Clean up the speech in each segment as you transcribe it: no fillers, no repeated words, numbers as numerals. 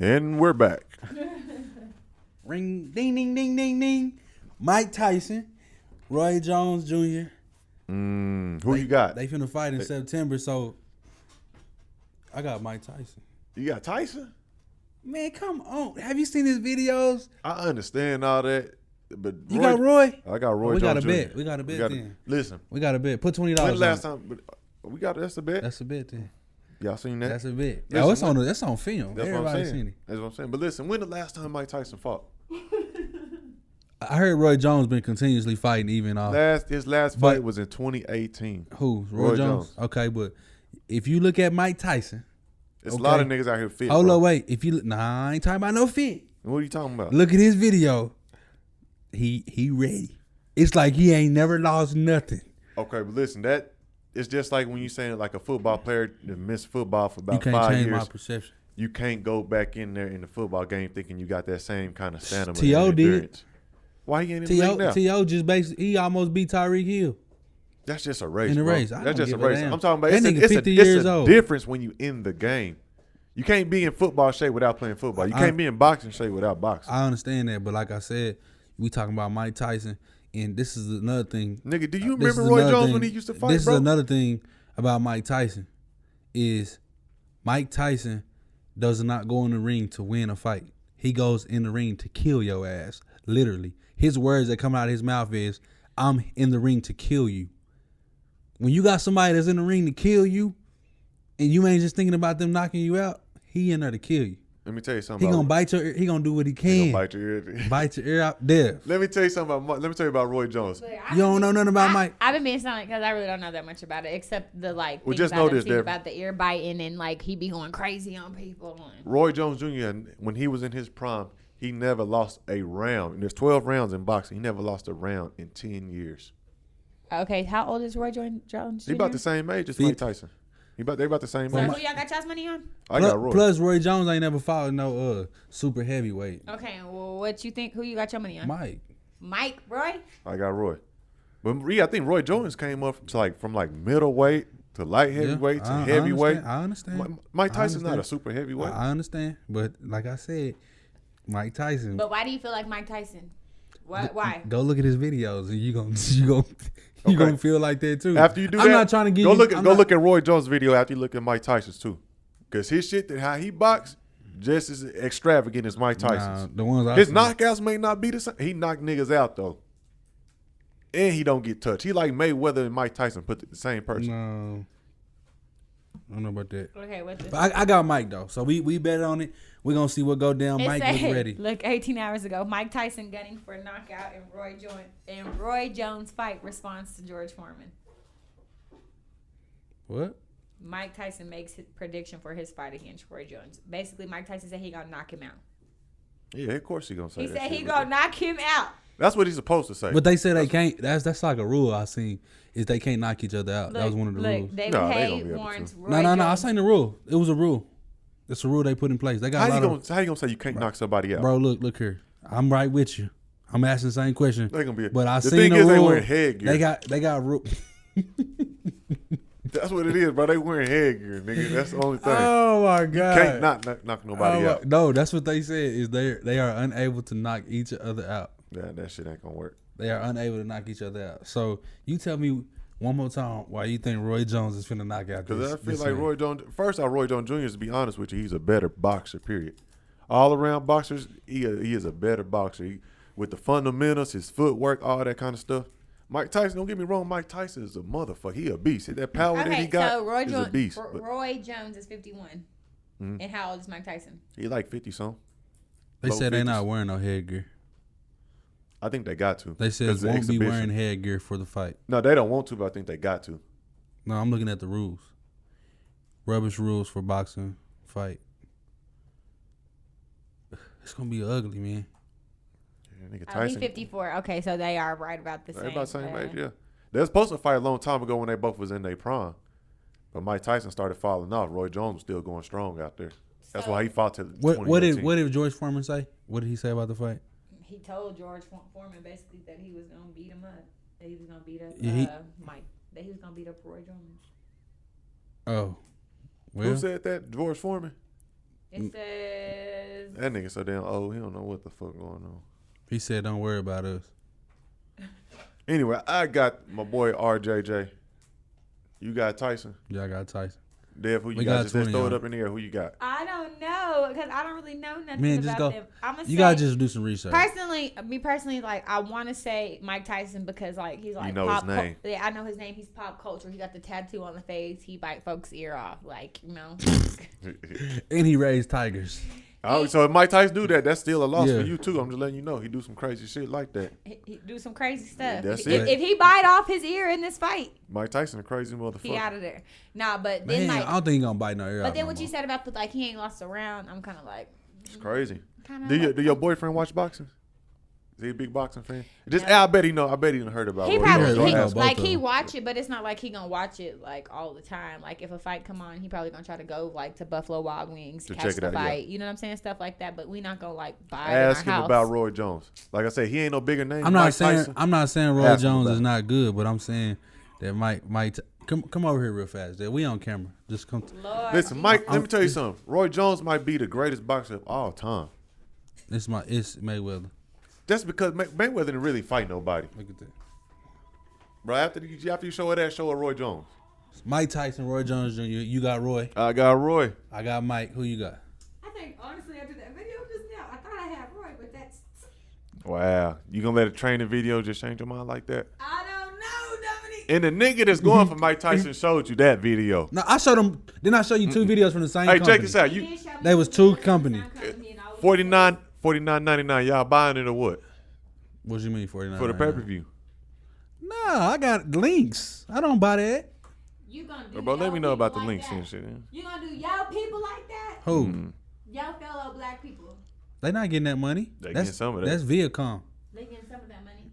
And we're back. Ring, ding, ding, ding, ding, ding. Mike Tyson, Roy Jones Jr. Who you got? They finna fight in September, so I got Mike Tyson. You got Tyson? Man, come on. Have you seen his videos? I understand all that, but You got Roy? I got Roy we Jones got a Jr. bet. We got a bet then. Listen. We got a bet. Put $20 When on the last it. time we got that's a bet? That's a bet then. Y'all seen that? That's a bet. Listen, That's on film. That's Everybody what I'm seen saying. it. That's what I'm saying. But listen, when the last time Mike Tyson fought? I heard Roy Jones been continuously fighting even off. His last fight was in 2018. Who? Roy Jones? Okay, but if you look at Mike Tyson, there's a lot of niggas out here fit. Hold on, wait. If you I ain't talking about no fit. What are you talking about? Look at his video. He ready. It's like he ain't never lost nothing. Okay, but listen, that it's just like when you saying like a football player that missed football for about 5 years. You can't change my perception. You can't go back in there in the football game thinking you got that same kind of stamina. T.O. did. Why he ain't in the league now? T.O. just basically he almost beat Tyreek Hill. That's just a race. In the bro. race. That's just a race. I'm talking about that it's a old. difference when you in the game. You can't be in football shape without playing football. You can't be in boxing shape without boxing. I understand that, but like I said, we talking about Mike Tyson, and this is another thing. Nigga, do you remember Roy Jones when he used to fight, This bro? is another thing about Mike Tyson is Mike Tyson does not go in the ring to win a fight. He goes in the ring to kill your ass, literally. His words that come out of his mouth is, I'm in the ring to kill you. When you got somebody that's in the ring to kill you, and you ain't just thinking about them knocking you out, he in there to kill you. Let me tell you something. He gonna bite your ear. He gonna do what he can. He gonna bite your ear. Bite your ear out there. Let me tell you something about. Let me tell you about Roy Jones. You don't know nothing about Mike. I've been being silent because I really don't know that much about it, except the like. Well, things just about know him this, too, Dev. about the ear biting and like he be going crazy on people. Roy Jones Jr. when he was in his prime, he never lost a round. And there's 12 rounds in boxing. He never lost a round in 10 years. Okay, how old is Roy Jones Jr.? He about the same age as Mike Tyson. They about the same So age. who y'all got y'all's money on? I got Roy. Plus, Roy Jones ain't never fought no super heavyweight. Okay, well, what you think? Who you got your money on? Mike, Roy? I got Roy. But I think Roy Jones came up to from middleweight to light heavyweight to heavyweight. I understand. Mike Tyson's not a super heavyweight. I understand, but like I said, Mike Tyson. But why do you feel like Mike Tyson? Why? Go look at his videos, and you gonna feel like that too. After you do I'm that, not trying to give go you. Look at Roy Jones' video after you look at Mike Tyson's too, because his shit how he box just as extravagant as Mike Tyson's. The ones his knockouts may not be the same. He knocked niggas out though, and he don't get touched. He like Mayweather and Mike Tyson put the same person. No, I don't know about that. Okay, what's this? But I got Mike though, so we bet on it. We're gonna see what go down. Mike get ready. Look, 18 hours ago, Mike Tyson gunning for a knockout in Roy Jones fight response to George Foreman. What? Mike Tyson makes his prediction for his fight against Roy Jones. Basically, Mike Tyson said he gonna knock him out. Yeah, of course he gonna say He that. said shit, he gonna knock him out. That's what he's supposed to say. But they say they can't. That's like a rule I seen is they can't knock each other out. That was one of the rules. David No, they Hay gonna be able warns to. Roy No. I Jones. seen the rule. It was a rule. It's a rule they put in place. They got how you gonna say you can't knock somebody out? Bro, look here. I'm right with you. I'm asking the same question. They gonna be. But I the seen thing the is rule. they wearing headgear. They got rule. That's what it is, bro. They wearing headgear, nigga. That's the only thing. Oh my god. You can't not knock nobody out. No, that's what they said is they are unable to knock each other out. Yeah, that shit ain't gonna work. They are unable to knock each other out. So you tell me one more time why you think Roy Jones is finna knock out this. Because I feel this like man. Roy Jones. First, Roy Jones Jr. To be honest with you, he's a better boxer. Period. All around boxers, he is a better boxer. With the fundamentals, his footwork, all that kind of stuff. Mike Tyson, don't get me wrong, Mike Tyson is a motherfucker. He a beast. That power that he got is a beast. Roy Jones is 51. And how old is Mike Tyson? He like 50-something. They said they 50s. not wearing no headgear. I think they got to. They said won't be wearing headgear for the fight. No, they don't want to, but I think they got to. No, I'm looking at the rules. Rubbish rules for boxing fight. It's gonna be ugly, man. Yeah, nigga, He's Tyson. 54. Okay, so they are right about the same. They about the same age, yeah. They was supposed to fight a long time ago when they both was in their prime. But Mike Tyson started falling off. Roy Jones was still going strong out there. That's why he fought to What did George Foreman say? What did he say about the fight? He told George Foreman basically that he was gonna beat him up. That he was gonna beat up Mike. That he was gonna beat up Roy Jones. Oh, well, who said that? George Foreman. It says That nigga so damn old. He don't know what the fuck going on. He said, "Don't worry about us." Anyway, I got my boy RJJ. You got Tyson. Yeah, I got Tyson. Dev, who you We got? got Just 20 throw it on. up in the air. Who you got? I don't know because I don't really know nothing Man, about just go. them. I'm gonna You say, gotta just do some research. me personally, like I want to say Mike Tyson because like he's like You know his pop name. yeah, I know his name. He's pop culture. He got the tattoo on the face. He bite folks' ear off. Like you know. And he raised tigers. Oh, so if Mike Tyson do that, that's still a loss Yeah. for you too. I'm just letting you know he do some crazy shit like that. He do some crazy stuff. That's if, it. if he bite off his ear in this fight, Mike Tyson a crazy he motherfucker. out of there. Nah, but then Man, like, I don't think he gonna bite no ear. but out then no what you more. said about the like he ain't lost a round, I'm kind of like, It's crazy. kind Do your boyfriend watch boxing? Is he a big boxing fan? Just No. I bet he know. I bet he done heard about. He Roy probably Jones. He he, knows both like of he them. watch it, but it's not like he gonna watch it like all the time. Like if a fight come on, he probably gonna try to go like to Buffalo Wild Wings To catch check it the out, yeah. fight. You know what I'm saying? Stuff like that. But we not gonna like buy Ask it in him our house. about Roy Jones. Like I said, he ain't no bigger name. I'm than not Mike saying Tyson. I'm not saying Roy Ask him Jones about is it. not good, but I'm saying that Mike come over here real fast. That we on camera. Just come. Lord, Listen, Jesus. Mike. Let me tell you something. Roy Jones might be the greatest boxer of all time. It's Mayweather. That's because Mayweather didn't really fight nobody, Look at that. bro. After you show her that, show her Roy Jones. Mike Tyson, Roy Jones Jr. You got Roy. I got Roy. I got Mike. Who you got? I think honestly after that video just now, I thought I had Roy, but that's Wow, you gonna let a training video just change your mind like that? I don't know, Dominique. And the nigga that's going for Mike Tyson showed you that video. No, I showed him. Didn't I show you two videos from the same Hey, company? check this out. You They was two companies. $49.99. Y'all buying it or what? What you mean 49? For the pay per view. Nah, I got links. I don't buy that. You gonna do Bro, let your me know about the people links like and that? shit. You gonna do y'all people like that? Who? Y'all fellow black people. They not getting that money. They that's getting some of that. That's Viacom. They getting some of that money.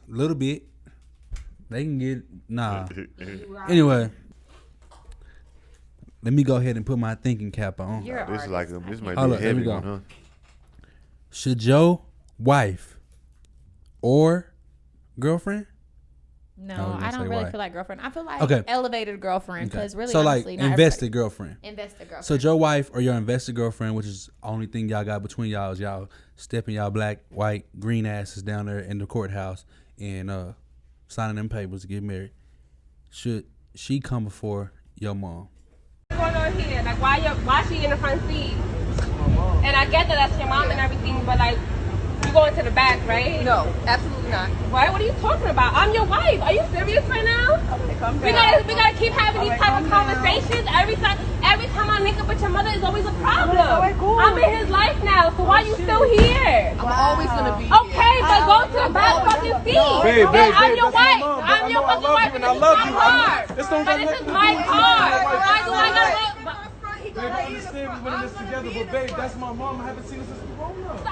Little bit. They can get nah. You are- Anyway, let me go ahead and put my thinking cap on. You're an This is like artist. this might Hold be a up, here we heavy go. one, huh? Should your wife or girlfriend? No, I was gonna I don't say really why. feel like girlfriend. I feel like Okay. elevated girlfriend because really, so honestly, like not invested girlfriend. everybody- invested girlfriend. So your wife or your invested girlfriend, which is the only thing y'all got between y'all, is y'all stepping y'all black, white, green asses down there in the courthouse and signing them papers to get married. Should she come before your mom? What's going on here? Like, why she in the front seat? And I get that that's your mom and everything, but like, you going to the back, right? No, absolutely not. Why? What are you talking about? I'm your wife. Are you serious right now? Okay, calm We down. gotta keep having these type of conversations. Every time I link up with your mother, it's always a problem. Alright, cool. I'm in his life now, so why you still here? I'm always gonna be Okay, here. but go to the back fucking seat. Babe, I'm your that's my wife. mom. I'm I your know I fucking love wife. you and This I is love my you. car. This don't But got this is nothing to my do with car. my wife. Why do I gotta? Babe, I understand we've been in this together, but babe, that's my mom. I haven't seen her since we grown up.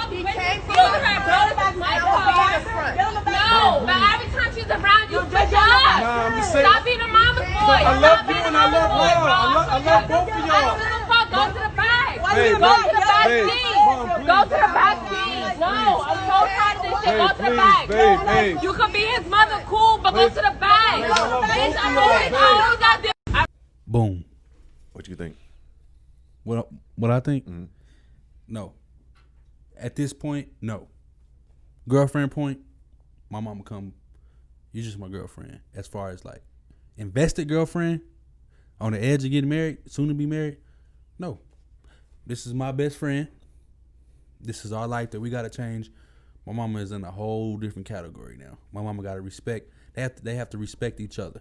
He came Go to her, bro. This is my car. No, but every time she's around, you switch up. Nah, I'm just saying. Stop being a mama's boy. I love you and I love her. I love both of I y'all. don't give a fuck. Go to the back. Babe, Go to the back babe, seat. Mom, please. Go to the back seat. No, I'm so tired of this shit. Go to the Babe, back. please, babe. You could be his mother, cool, but go to the back. Babe, I love both Bitch, of I'm y'all, always babe. out there. Boom. What you think? What I think? No. At this point, no. Girlfriend point, my mama come. You just my girlfriend. As far as like invested girlfriend, on the edge of getting married, soon to be married, no. This is my best friend. This is our life that we gotta change. My mama is in a whole different category now. My mama gotta respect. They have to respect each other.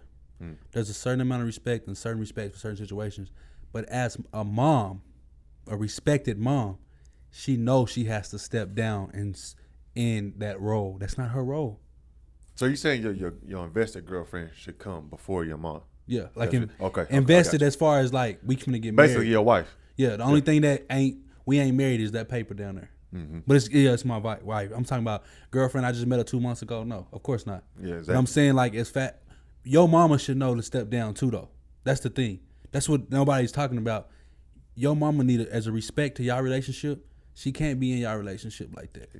There's a certain amount of respect and certain respect for certain situations. But as a mom, a respected mom, she knows she has to step down in that role. That's not her role. So you saying your invested girlfriend should come before your mom? Yeah, like That's it. Okay, I invested got you. as far as like we finna get married. Basically, your wife. Yeah, the only thing that we ain't married is that paper down there. But it's my wife. I'm talking about girlfriend. I just met her 2 months ago. No, of course not. Yeah, exactly. But I'm saying like it's fat. Your mama should know to step down too, though. That's the thing. That's what nobody's talking about. Your mama need it as a respect to y'all relationship. She can't be in y'all relationship like that.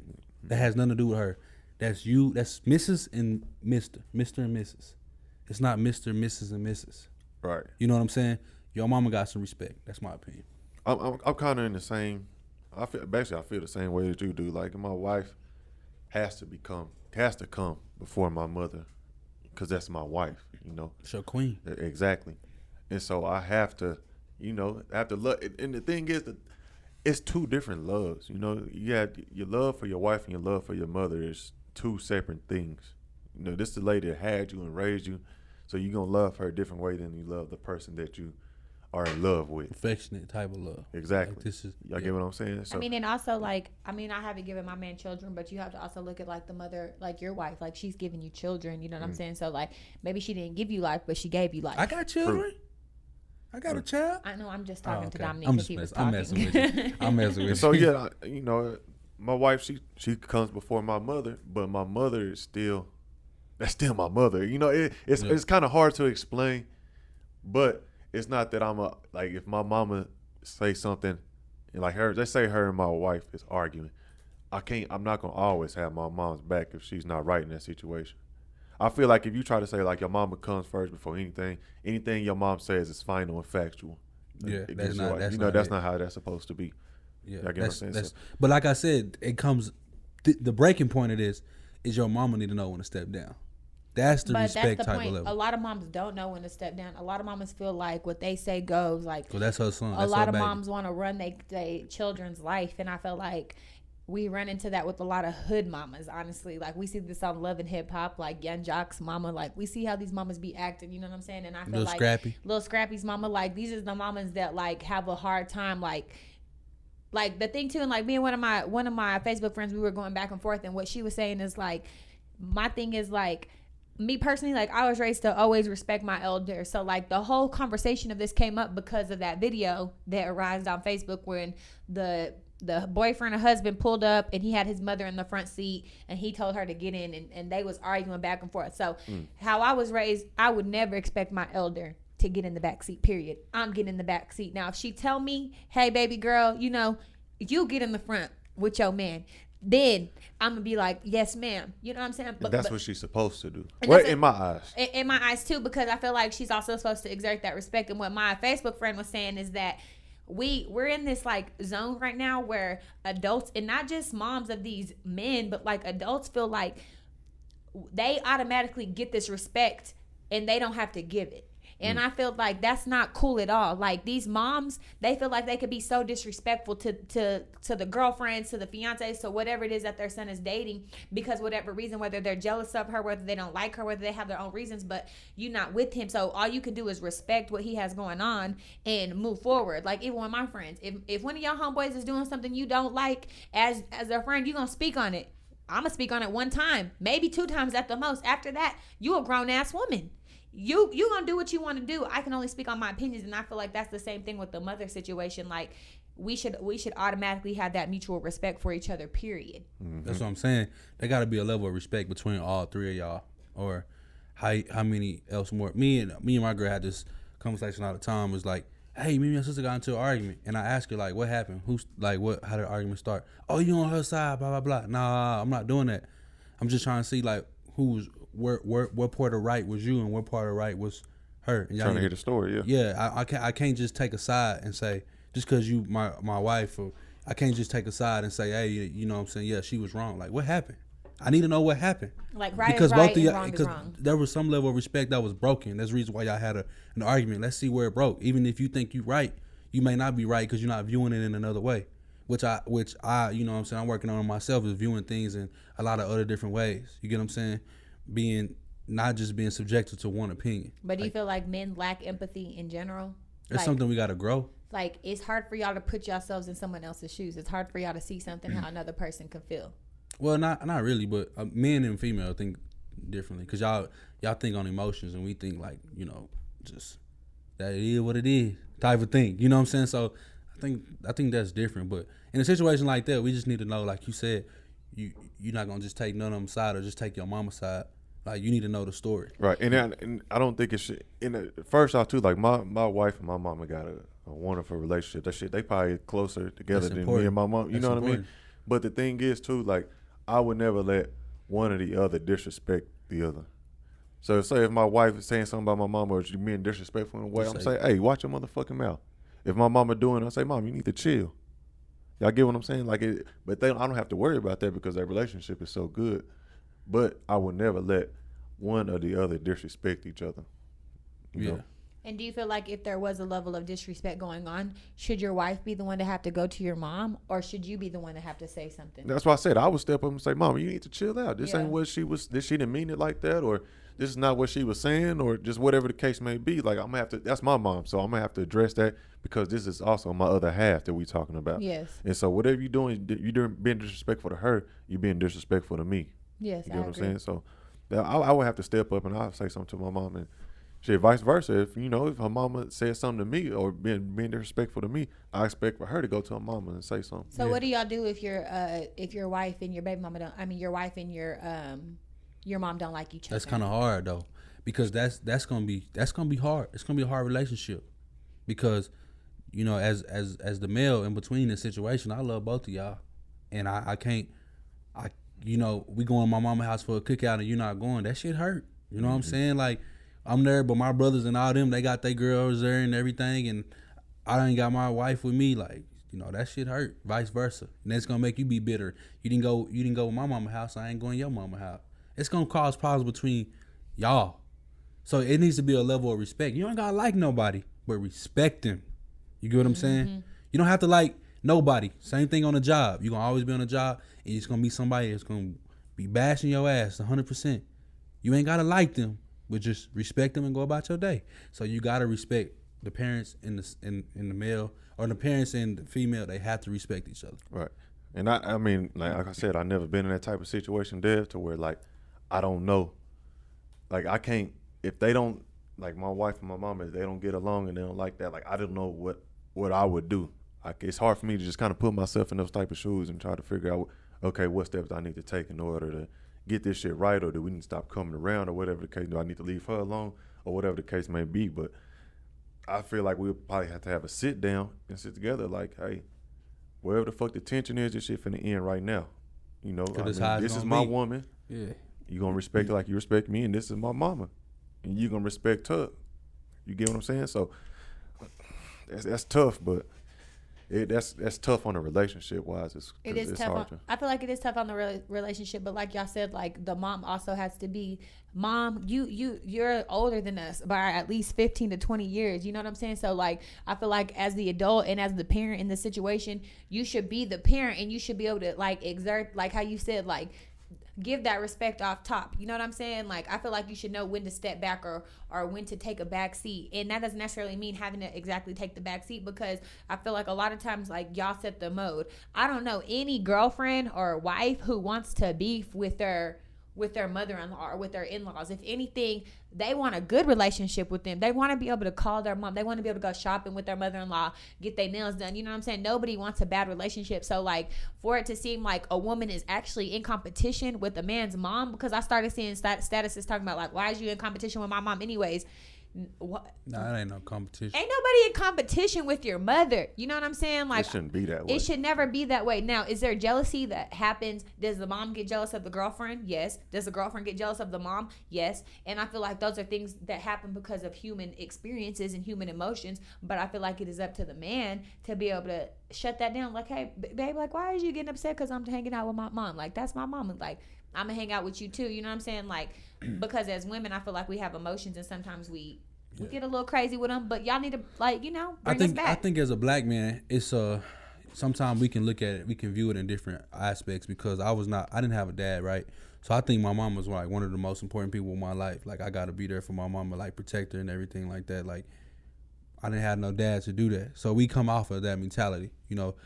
That has nothing to do with her. That's you. That's Mrs. and Mr. Mr. and Mrs. It's not Mr., Mrs. and Mrs. Right. You know what I'm saying? Your mama got some respect. That's my opinion. I'm kind of in the same. I feel the same way that you do. Like my wife has to come before my mother, because that's my wife. You know. It's your queen. Exactly. And so I have to, love. And the thing is that it's two different loves. You know, you have your love for your wife and your love for your mother is two separate things. You know, this is the lady that had you and raised you, so you're going to love her a different way than you love the person that you are in love with. Affectionate type of love. Exactly. Like Y'all get what I'm saying? So, I mean, and also, like, I haven't given my man children, but you have to also look at, like, the mother, like your wife. Like, she's giving you children, you know what I'm saying? So, like, maybe she didn't give you life, but she gave you life. I got children. I got a child. I know, I'm just talking to okay. Dominique I'm because just he was I'm talking. messing with you. I'm messing with you. so yeah, my wife, she comes before my mother, but my mother is that's still my mother. You know, it's kind of hard to explain, but it's not that like if my mama say something, and like let's say her and my wife is arguing, I'm not gonna always have my mom's back if she's not right in that situation. I feel like if you try to say like your mama comes first before anything your mom says is final and factual. Yeah, that's not how that's supposed to be. Yeah, Y'all get what I'm saying? but like I said, it comes. The breaking point of this is your mama need to know when to step down. That's the respect type of level. A lot of moms don't know when to step down. A lot of mamas feel like what they say goes. Like, so that's her son. A lot of moms want to run their children's life, and I feel like we run into that with a lot of hood mamas, honestly. Like, we see this on Love and Hip Hop, like Young Jock's mama. Like, we see how these mamas be acting, you know what I'm saying? And I feel like Lil Scrappy's mama, like, these are the mamas that, like, have a hard time, like the thing too, and like me and one of my Facebook friends, we were going back and forth, and what she was saying is like, my thing is like, me personally, like, I was raised to always respect my elders. So like the whole conversation of this came up because of that video that arose on Facebook when the boyfriend or husband pulled up and he had his mother in the front seat and he told her to get in, and they was arguing back and forth. So how I was raised, I would never expect my elder to get in the back seat, period. I'm getting in the back seat. Now, if she tell me, hey, baby girl, you get in the front with your man, then I'm going to be like, yes, ma'am. You know what I'm saying? But that's what she's supposed to do. Well, in my eyes. In my eyes, too, because I feel like she's also supposed to exert that respect. And what my Facebook friend was saying is that we're in this like zone right now where adults, and not just moms of these men, but like adults feel like they automatically get this respect and they don't have to give it. And I feel like that's not cool at all. Like, these moms, they feel like they could be so disrespectful to the girlfriends, to the fiancés, to whatever it is that their son is dating, because whatever reason, whether they're jealous of her, whether they don't like her, whether they have their own reasons, but you're not with him. So all you can do is respect what he has going on and move forward. Like, even with my friends, if one of your homeboys is doing something you don't like, as their friend, you're going to speak on it. I'm going to speak on it one time, maybe 2 times at the most. After that, you a grown-ass woman. You gonna do what you want to do. I can only speak on my opinions, and I feel like that's the same thing with the mother situation. Like, we should automatically have that mutual respect for each other, period. That's what I'm saying. There got to be a level of respect between all 3 of y'all, or how many else more. Me and my girl had this conversation all the time. It was like, hey, me and your sister got into an argument, and I asked her like, what happened? How did the argument start? Oh, you on her side? Blah blah blah. Nah, I'm not doing that. I'm just trying to see like what part of right was you and what part of right was her. And trying to hear the story, yeah. I can't just take a side and say, just because you my wife, or I can't just take a side and say, hey, you know what I'm saying, yeah, she was wrong. Like, what happened? I need to know what happened. Like, right because is right both of y'all, because there was some level of respect that was broken. That's the reason why y'all had an argument. Let's see where it broke. Even if you think you're right, you may not be right because you're not viewing it in another way. Which I, you know what I'm saying, I'm working on myself, is viewing things in a lot of other different ways. You get what I'm saying? Not just being subjected to one opinion. But do you feel like men lack empathy in general? It's something we got to grow. Like, it's hard for y'all to put yourselves in someone else's shoes. It's hard for y'all to see something how another person can feel. Well, not really, but men and female think differently, because y'all think on emotions, and we think like, just that it is what it is type of thing. You know what I'm saying? So I think that's different. But in a situation like that, we just need to know, like you said, you're not gonna just take none of them side or just take your mama's side. Like, you need to know the story. Right. And I don't think it should. First off, too, like my wife and my mama got a wonderful relationship. That shit, they probably closer together than me and my mom. You know what I mean? But the thing is, too, like, I would never let one or the other disrespect the other. So say if my wife is saying something about my mama or she being disrespectful in a way, I'm saying, hey, watch your motherfucking mouth. If my mama doing it, I say, Mom, you need to chill. Y'all get what I'm saying? Like it, but I don't have to worry about that because their relationship is so good. But I will never let one or the other disrespect each other. You know? And do you feel like if there was a level of disrespect going on, should your wife be the one to have to go to your mom, or should you be the one to have to say something? That's why I said I would step up and say, Mom, you need to chill out. This Yeah. ain't what she was. She didn't mean it like that, or this is not what she was saying, or just whatever the case may be. Like I'm gonna have to. That's my mom, so I'm gonna have to address that because this is also my other half that we talking about. Yes. And so whatever you're doing, you're being disrespectful to her. You're being disrespectful to me. Yes, You I get what I'm agree. saying? So I would have to step up and I'll say something to my mom and shit, vice versa. If if her mama says something to me or being disrespectful to me, I expect for her to go to her mama and say something. So what do y'all do if your wife and your baby mama don't? I mean, your wife and your mom don't like each other. That's kind of hard though, because that's gonna be hard. It's gonna be a hard relationship, because as the male in between the situation, I love both of y'all, and I can't. We going to my mama's house for a cookout and you're not going. That shit hurt. You know what I'm saying? Like, I'm there, but my brothers and all them, they got their girls there and everything, and I ain't got my wife with me. Like, that shit hurt. Vice versa, and that's gonna make you be bitter. You didn't go with my mama's house. I ain't going to your mama's house. It's gonna cause problems between y'all. So it needs to be a level of respect. You ain't gotta like nobody, but respect them. You get what I'm saying? You don't have to like nobody. Same thing on the job. You're gonna always be on a job, and it's gonna be somebody that's gonna be bashing your ass 100%. You ain't gotta like them, but just respect them and go about your day. So you gotta respect the parents in the male, or the parents and the female. They have to respect each other. Right. And I mean, like I said, I've never been in that type of situation, Dev, to where like I don't know. Like I can't, if they don't, like my wife and my mom, if they don't get along and they don't like that, like I don't know what I would do. Like it's hard for me to just kind of put myself in those type of shoes and try to figure out, okay, what steps I need to take in order to get this shit right, or do we need to stop coming around, or whatever the case. Do I need to leave her alone, or whatever the case may be? But I feel like we'll probably have to have a sit down and sit together. Like, hey, wherever the fuck the tension is, this shit finna end right now. I mean, this is my woman. Yeah. You gonna respect her like you respect me, and this is my mama, and you gonna respect her. You get what I'm saying? So that's tough, but that's tough on a relationship wise. It is it's tough. hard I feel like it is tough on the relationship, but like y'all said, like the mom also has to be, Mom, you're older than us by at least 15 to 20 years. You know what I'm saying? So like, I feel like as the adult and as the parent in the situation, you should be the parent, and you should be able to like exert, like how you said, like give that respect off top. You know what I'm saying? Like, I feel like you should know when to step back or when to take a back seat. And that doesn't necessarily mean having to exactly take the back seat, because I feel like a lot of times, like, y'all set the mode. I don't know any girlfriend or wife who wants to beef with their mother-in-law or with their in-laws. If anything, they want a good relationship with them. They want to be able to call their mom. They want to be able to go shopping with their mother-in-law, get their nails done. You know what I'm saying? Nobody wants a bad relationship. So like, for it to seem like a woman is actually in competition with a man's mom, because I started seeing statuses talking about like, why is you in competition with my mom anyways? What? No, that ain't no competition. Ain't nobody in competition with your mother. You know what I'm saying? Like, it shouldn't be that way. It should never be that way. Now, is there jealousy that happens? Does the mom get jealous of the girlfriend? Yes. Does the girlfriend get jealous of the mom? Yes. And I feel like those are things that happen because of human experiences and human emotions. But I feel like it is up to the man to be able to shut that down. Like, hey, babe, like, why are you getting upset because I'm hanging out with my mom? Like, that's my mom. And like, I'm going to hang out with you too. You know what I'm saying? Like, because as women, I feel like we have emotions, and sometimes we get a little crazy with them, but y'all need to, like, bring us back. I think as a black man, it's sometimes we can look at it, we can view it in different aspects, because I didn't have a dad, right? So I think my mom was like one of the most important people in my life. Like, I got to be there for my mama, like protect her and everything like that. Like, I didn't have no dad to do that. So we come off of that mentality.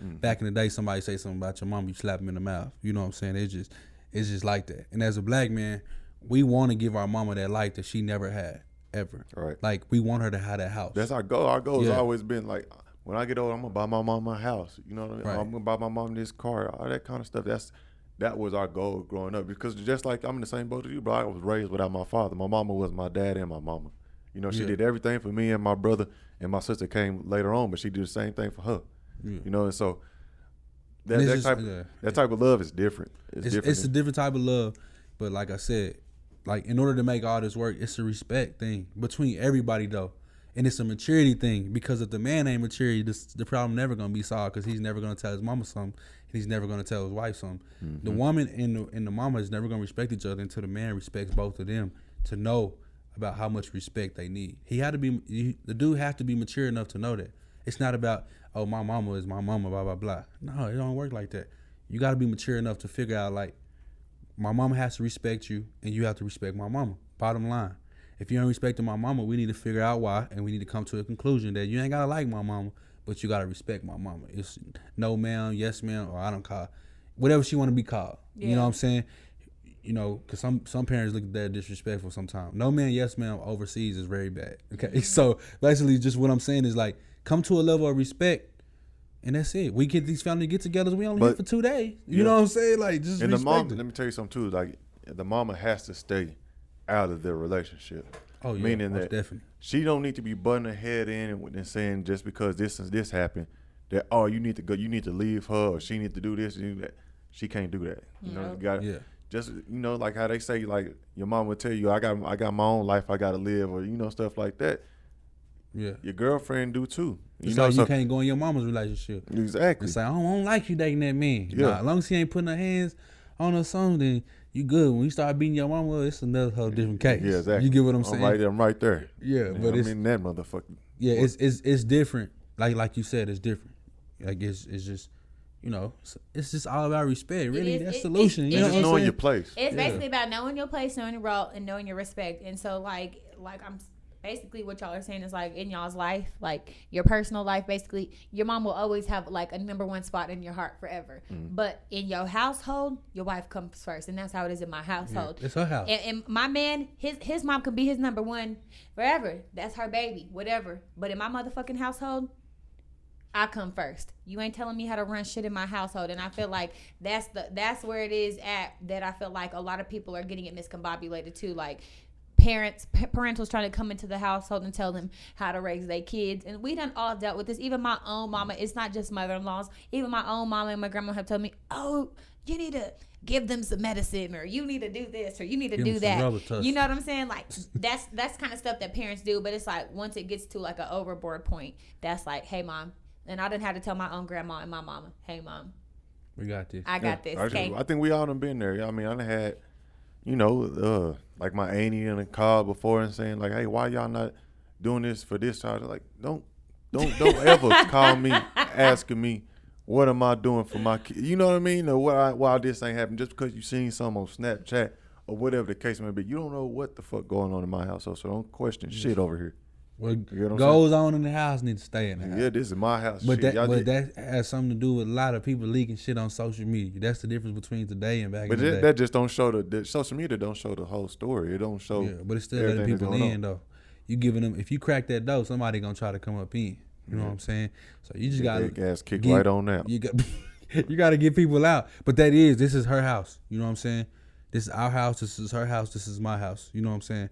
Back in the day, somebody say something about your mom, you slap them in the mouth. You know what I'm saying? It's just like that. And as a black man, we want to give our mama that life that she never had. Ever. Right. Like, we want her to have that house. That's our goal. Our goal has always been like, when I get old, I'm gonna buy my mom a house. You know what I mean? Right. I'm gonna buy my mom this car, all that kind of stuff. That was our goal growing up, because just like I'm in the same boat as you, bro. I was raised without my father. My mama was my dad and my mama. She did everything for me and my brother, and my sister came later on, but she did the same thing for her. Yeah. And so that type of love is different. It's different. It's a different type of love, but like I said, like, in order to make all this work, it's a respect thing between everybody, though. And it's a maturity thing, because if the man ain't mature, the problem never gonna be solved, because he's never gonna tell his mama something, and he's never gonna tell his wife something. The woman and the mama is never gonna respect each other until the man respects both of them, to know about how much respect they need. The dude have to be mature enough to know that. It's not about, oh, my mama is my mama, blah blah blah. No, it don't work like that. You got to be mature enough to figure out, like, my mama has to respect you, and you have to respect my mama. Bottom line. If you ain't respecting my mama, we need to figure out why, and we need to come to a conclusion that you ain't gotta like my mama, but you gotta respect my mama. It's no ma'am, yes ma'am, or I don't call, whatever she want to be called. Yeah. You know what I'm saying? You know, because some parents look at that disrespectful sometimes. No man, yes ma'am overseas is very bad. Okay, so basically, just what I'm saying is, like, come to a level of respect, and that's it. We get these family get-togethers. We only here for 2 days. You know what I'm saying? Like, just and respect the mom. it. Let me tell you something too. Like, the mama has to stay out of their relationship. Oh yeah, meaning most that definitely. she don't need to be butting her head in and saying, just because this happened, that, oh, you need to go, you need to leave her, or she need to do this and do that. She can't do that. You know, you got just, you know, like how they say, like, your mom would tell you, I got my own life I got to live, or, you know, stuff like that. Yeah, your girlfriend do too. You know, you can't go in your mama's relationship. Exactly. And say, I don't like you dating that man. Yeah. Nah, as long as he ain't putting her hands on her son, then you good. When you start beating your mama, it's another whole different case. Yeah, exactly. You get what I'm saying? I'm right there. Yeah, but I'm in that motherfucker. Yeah, it's different. Like you said, it's different. Like it's just, you know, it's just all about respect. Really, that's the solution. It's you know just what I'm knowing saying? your place. It's basically about knowing your place, knowing your role, and knowing your respect. And so, like I'm basically, what y'all are saying is, like, in y'all's life, like your personal life, basically, your mom will always have like a number one spot in your heart forever. But in your household, your wife comes first, and that's how it is in my household. Yeah, it's her house. And my man, his mom can be his number one forever. That's her baby, whatever. But in my motherfucking household, I come first. You ain't telling me how to run shit in my household. And I feel like that's where it is at, that I feel like a lot of people are getting it miscombobulated too. Like, parentals trying to come into the household and tell them how to raise their kids. And we done all dealt with this. Even my own mama, it's not just mother-in-laws. Even my own mama and my grandma have told me, oh, you need to give them some medicine, or you need to do this, or you need to do that. You know what I'm saying? Like, that's kind of stuff that parents do. But it's like, once it gets to like an overboard point, that's like, hey, mom. And I didn't have to tell my own grandma and my mama, hey, mom, we got this. I got this. Okay. I think we all done been there. I mean, I done had, you know, like my auntie in the car before and saying, like, hey, why y'all not doing this for this child? Like, don't ever call me asking me, what am I doing for my kid? You know what I mean? Or why this ain't happening, just because you seen something on Snapchat or whatever the case may be. You don't know what the fuck going on in my household, so don't question shit over here. What goes on in the house needs to stay in the house. Yeah, this is my house. But shit. that has something to do with a lot of people leaking shit on social media. That's the difference between today and back in the day. But that just don't show the social media don't show the whole story. It don't show. Yeah, but it's still letting people in though. You giving them, if you crack that door, somebody gonna try to come up in. You know what I'm saying? So you just gotta gas kick right on out. You gotta get people out. But this is her house. You know what I'm saying? This is our house. This is her house. This is my house. You know what I'm saying?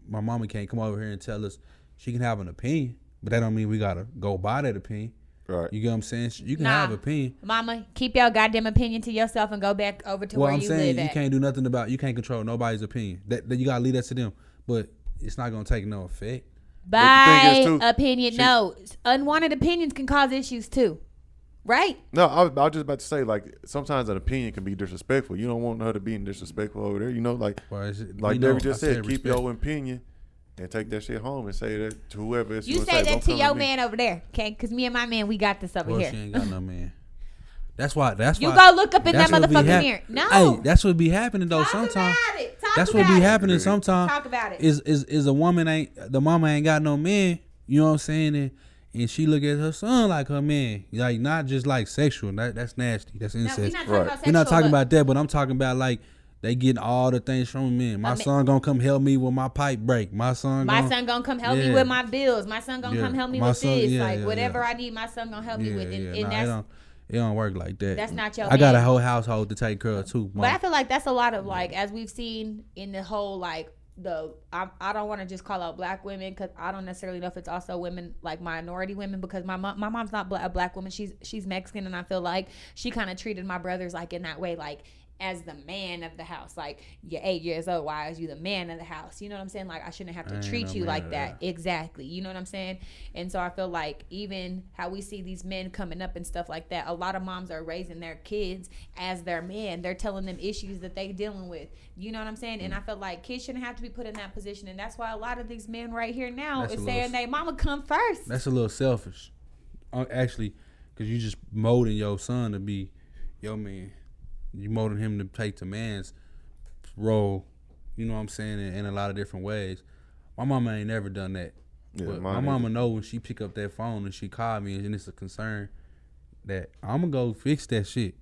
My mama can't come over here and tell us. She can have an opinion, but that don't mean we gotta go by that opinion. Right. You get what I'm saying? You can have an opinion. Mama, keep your goddamn opinion to yourself and go back over to where you live at. Well, I'm saying you can't do nothing you can't control nobody's opinion. That you gotta leave that to them. But it's not gonna take no effect. By opinion, no. Unwanted opinions can cause issues too. Right? No, I was just about to say, like, sometimes an opinion can be disrespectful. You don't want her to be disrespectful over there. You know, like David just said, keep your opinion. And take that shit home and say that to whoever it's you say that to your man over there, okay? Because me and my man, we got this over here. She ain't got no man. That's why. You go look up in that motherfucking mirror. No. Hey, that's what be happening though. Sometimes. That's what be happening sometimes. Talk about it. Is a woman the mama ain't got no man. You know what I'm saying? And she look at her son like her man, like not just like sexual. That's nasty. That's incest. We're not talking about that, but I'm talking about like. They getting all the things from men. My son gonna come help me with my pipe break. My son gonna come help me with my bills. My son gonna come help me with this. Whatever I need, my son gonna help me with. And it don't work like that. That's not your. I got a whole household to take care of too. Mom. But I feel like that's a lot of like, as we've seen in the whole like I don't want to just call out black women because I don't necessarily know if it's also women like minority women, because my mom's not a black woman. She's Mexican, and I feel like she kind of treated my brothers like in that way, like as the man of the house. Like, you're 8 years old. Why is you the man of the house? You know what I'm saying? Like, I shouldn't have to treat you like that. Exactly. You know what I'm saying? And so I feel like even how we see these men coming up and stuff like that, a lot of moms are raising their kids as their men. They're telling them issues that they dealing with. You know what I'm saying? And I feel like kids shouldn't have to be put in that position. And that's why a lot of these men right here now is saying they mama come first. That's a little selfish. Actually, because you just molding your son to be your man. You molding him to take the man's role, you know what I'm saying, in a lot of different ways. My mama ain't never done that. Yeah, but my mama know when she pick up that phone and she call me and it's a concern that I'm going to go fix that shit.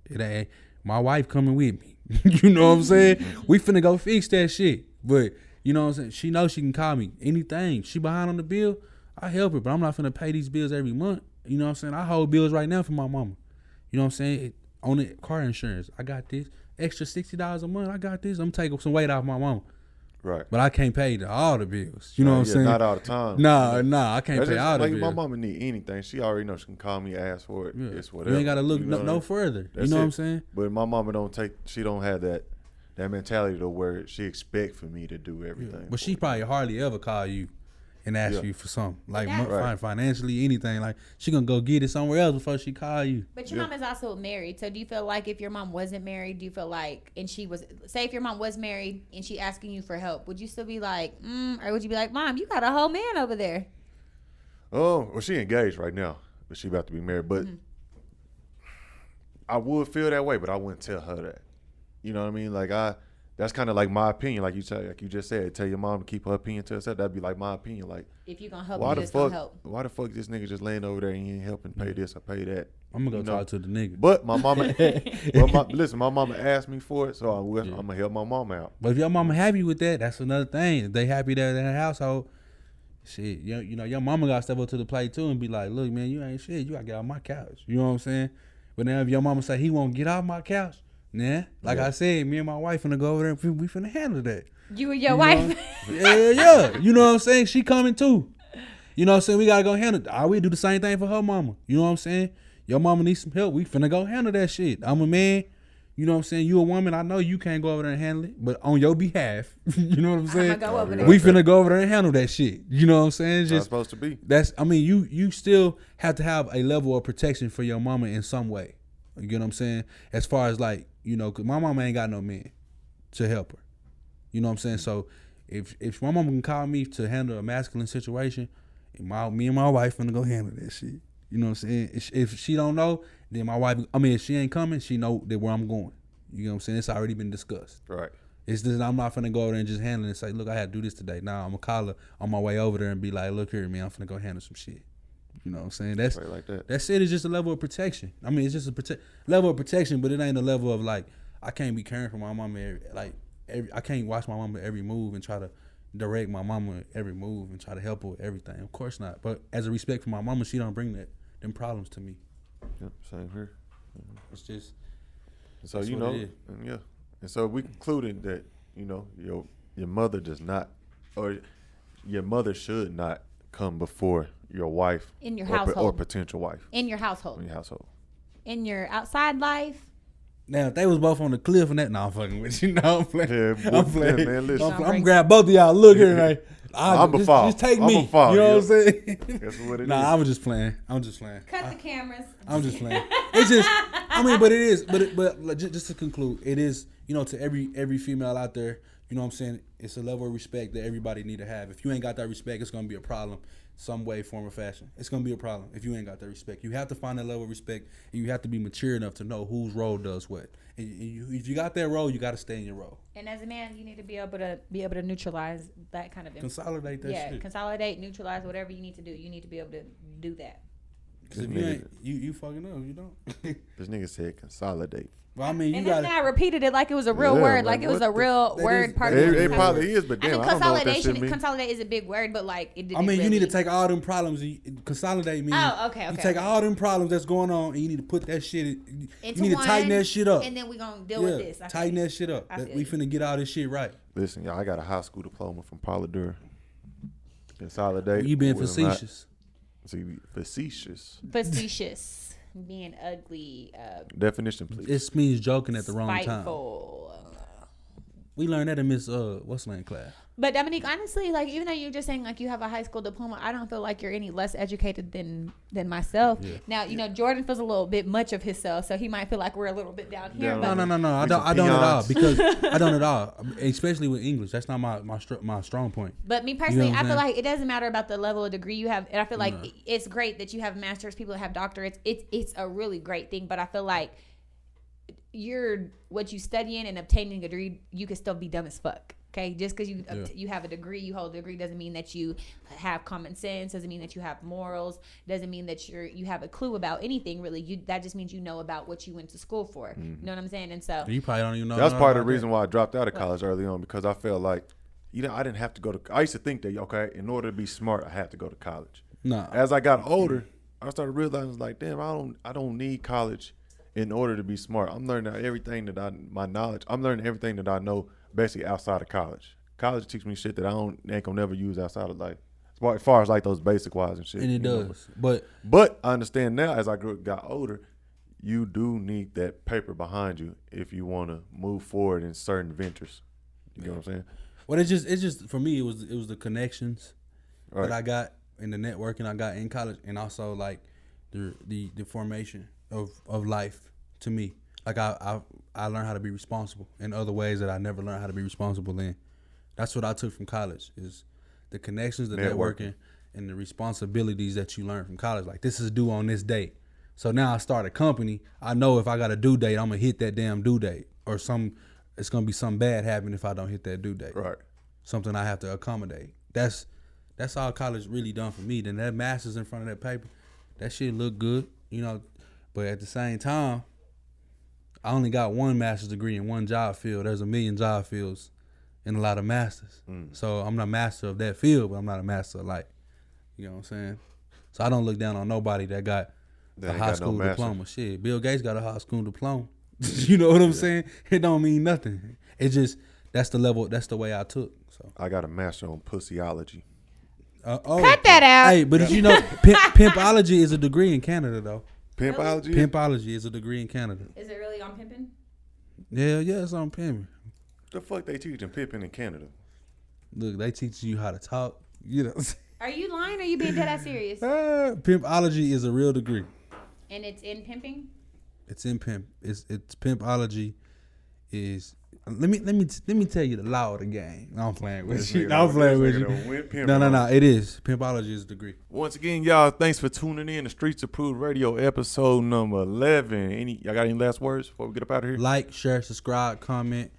It ain't my wife coming with me. You know what I'm saying? We finna go fix that shit. But, you know what I'm saying? She knows she can call me anything. She behind on the bill, I help her, but I'm not finna pay these bills every month. You know what I'm saying? I hold bills right now for my mama. You know what I'm saying? On the car insurance, I got this. Extra $60 a month, I got this. I'm taking some weight off my mama. Right. But I can't pay all the bills. You know what I'm saying? Not all the time. Nah, I can't pay all the bills. My mama need anything. She already knows she can call me, ask for it. Yeah. It's whatever. You ain't got to look you know no further. That's you know it. what I'm saying? But my mama she don't have that mentality to where she expect for me to do everything. Yeah. But she probably hardly ever call you and ask you for something. Like financially, anything. Like she gonna go get it somewhere else before she call you. But your mom is also married. So do you feel like if your mom wasn't married, do you feel like, and she was, say if your mom was married and she asking you for help, would you still be like, or would you be like, Mom, you got a whole man over there? Oh, well, she engaged right now, but she about to be married. But I would feel that way, but I wouldn't tell her that. You know what I mean? Like that's kind of like my opinion. Like you just said, tell your mom to keep her opinion to herself. That'd be like my opinion. Like, if you gonna help, why you the just fuck? gonna help. Why the fuck this nigga just laying over there and he ain't helping pay this or pay that? I'm gonna go talk to the nigga. But my mama, listen, my mama asked me for it, so I'm gonna help my mom out. But if your mama happy with that, that's another thing. If they happy that in the household, shit, you know, your mama gotta step up to the plate too and be like, look, man, you ain't shit. You gotta get off my couch. You know what I'm saying? But now if your mama say he won't get off my couch, like I said, me and my wife finna go over there and we finna handle that. You and your wife? Yeah. You know what I'm saying? She coming too. You know what I'm saying? We gotta go handle it. I we do the same thing for her mama. You know what I'm saying? Your mama needs some help. We finna go handle that shit. I'm a man. You know what I'm saying? You a woman. I know you can't go over there and handle it, but on your behalf, you know what I'm saying? I'ma go over there. We finna go over there and handle that shit. You know what I'm saying? It's not supposed to be. You still have to have a level of protection for your mama in some way. You get what I'm saying? As far as like, you know, 'cause my mama ain't got no man to help her. You know what I'm saying? So if my mama can call me to handle a masculine situation, me and my wife finna go handle that shit. You know what I'm saying? If she don't know, then my wife, if she ain't coming, she know that where I'm going. You know what I'm saying? It's already been discussed. Right. It's just I'm not finna go over there and just handle it and say, look, I had to do this today. Nah, I'm gonna call her on my way over there and be like, look here, man, I'm finna go handle some shit. You know what I'm saying? That's right like that. That shit is just a level of protection. It's just a level of protection, but it ain't a level of like I can't be caring for my mama. I can't watch my mama every move and try to direct my mama every move and try to help her with everything. Of course not. But as a respect for my mama, she don't bring them problems to me. Yep, same here. It's just so you know, and so we concluded that your mother does not, or your mother should not come before your wife in your household or potential wife in your household. In your outside life. Now, if they was both on the cliff and that, I'm fucking with you. No, I'm playing. Yeah, I'm playing. Yeah, man, listen. I'm gonna grab both of y'all. Look here, right? I'm a fall. Just take me. I'm a fall. You know what I'm saying? That's what it is. Nah, I'm just playing. Cut the cameras. I'm just playing. It's just, but it is. But just to conclude, it is. To every female out there, you know what I'm saying? It's a level of respect that everybody need to have. If you ain't got that respect, it's gonna be a problem. Some way, form, or fashion. It's going to be a problem if you ain't got that respect. You have to find that level of respect, and you have to be mature enough to know whose role does what. And if you got that role, you got to stay in your role. And as a man, you need to be able to neutralize that kind of consolidate that shit. Yeah, consolidate, neutralize, whatever you need to do. You need to be able to do that. Because if you ain't, you fucking up. You don't. This nigga said consolidate. Well, you got. And I repeated it like it was a real word, like it was a real word. Part of it probably is, but damn, I don't know what that shit mean. Consolidate is a big word, but like it didn't. You need to take all them problems. Consolidate means. Oh, okay. You take all them problems that's going on, and you need to put that shit. You need to one, tighten that shit up. And then we gonna deal with this. Tighten that shit up. We finna get all this shit right. Listen, y'all, I got a high school diploma from Paula Durr. Consolidate. You being facetious. See, facetious. Facetious. being ugly, Definition, please. It means joking at the wrong time. spiteful. We learned that in Miss what's the name class. But Dominique, honestly, like even though you're just saying like you have a high school diploma, I don't feel like you're any less educated than myself. Yeah. Now, you know, Jordan feels a little bit much of himself, so he might feel like we're a little bit down here. Yeah, But No. I don't at all because I don't at all, especially with English. That's not my strong point. But me personally, what I'm I feel saying? like it doesn't matter about the level of degree you have, and I feel like it's great that you have masters, people that have doctorates. It's a really great thing, but I feel like what you studying and obtaining a degree, you can still be dumb as fuck. Okay, just because you have a degree, you hold a degree, doesn't mean that you have common sense. Doesn't mean that you have morals. Doesn't mean that you have a clue about anything really. That just means you know about what you went to school for. You know what I'm saying? And so You probably don't even know. That's nothing part of about the reason that. why I dropped out of college early on, because I felt like, I didn't have to go to. I used to think that in order to be smart, I had to go to college. Nah. As I got older, I started realizing like, damn, I don't need college in order to be smart. I'm learning everything that I'm learning everything that I know basically outside of college. College teaches me shit that I ain't gonna never use outside of life. As far as like those basic wise and shit. And it does, but But I understand now as I got older, you do need that paper behind you if you want to move forward in certain ventures. You know what I'm saying? well, it's just for me. It was the connections Right. that I got and the networking I got in college, and also like the formation of life to me. Like I learned how to be responsible in other ways that I never learned how to be responsible in. That's what I took from college is the connections, the networking, and the responsibilities that you learn from college. Like this is due on this date. So now I start a company. I know if I got a due date, I'm gonna hit that damn due date, or it's gonna be something bad happen if I don't hit that due date. Right. Something I have to accommodate. That's all college really done for me. Then that master's in front of that paper, that shit look good, But at the same time, I only got one master's degree in one job field. There's a million job fields in a lot of masters. So I'm not a master of that field, but I'm not a master of like, you know what I'm saying? So I don't look down on nobody that got a ain't high got no school master. diploma. Shit, Bill Gates got a high school diploma. You know what I'm saying? It don't mean nothing. It just, that's the level, that's the way I took. So I got a master on pussyology. cut that out. Hey, but did you know pimpology is a degree in Canada though? Pimpology? Pimpology is a degree in Canada. Is it really on pimping? Yeah, it's on pimping. The fuck they teaching pimping in Canada? Look, they teach you how to talk. You know, Are you lying or are you being dead ass serious? pimpology is a real degree. And it's in pimping? It's in pimp. It's pimpology is. Let me tell you the law of the game. I'm playing with you. I'm playing with you. No. It is pimpology is a degree. Once again, y'all, thanks for tuning in to Streets Approved Radio episode number 11. Y'all got any last words before we get up out of here? Like, share, subscribe, comment.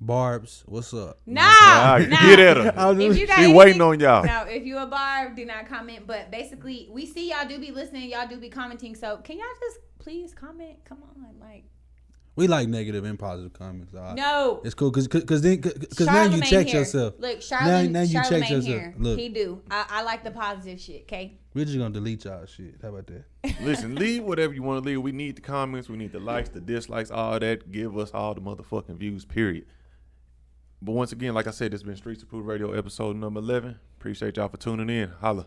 Barbs, what's up? Nah. Get at her. If you got She waiting anything- on y'all. Now, if you a barb, do not comment. But basically, we see y'all do be listening. Y'all do be commenting. So can y'all just please comment? Come on, like. We like negative and positive comments. All right? No. It's cool because now you check yourself. Look, Charlotte, now you check Charlamagne yourself. here. Look. He do. I like the positive shit. Okay. We're just gonna delete y'all shit. How about that? Listen, leave whatever you want to leave. We need the comments. We need the likes, the dislikes, all that. Give us all the motherfucking views, period. But once again, like I said, this has been Streets Approved Radio episode number 11. Appreciate y'all for tuning in. Holla.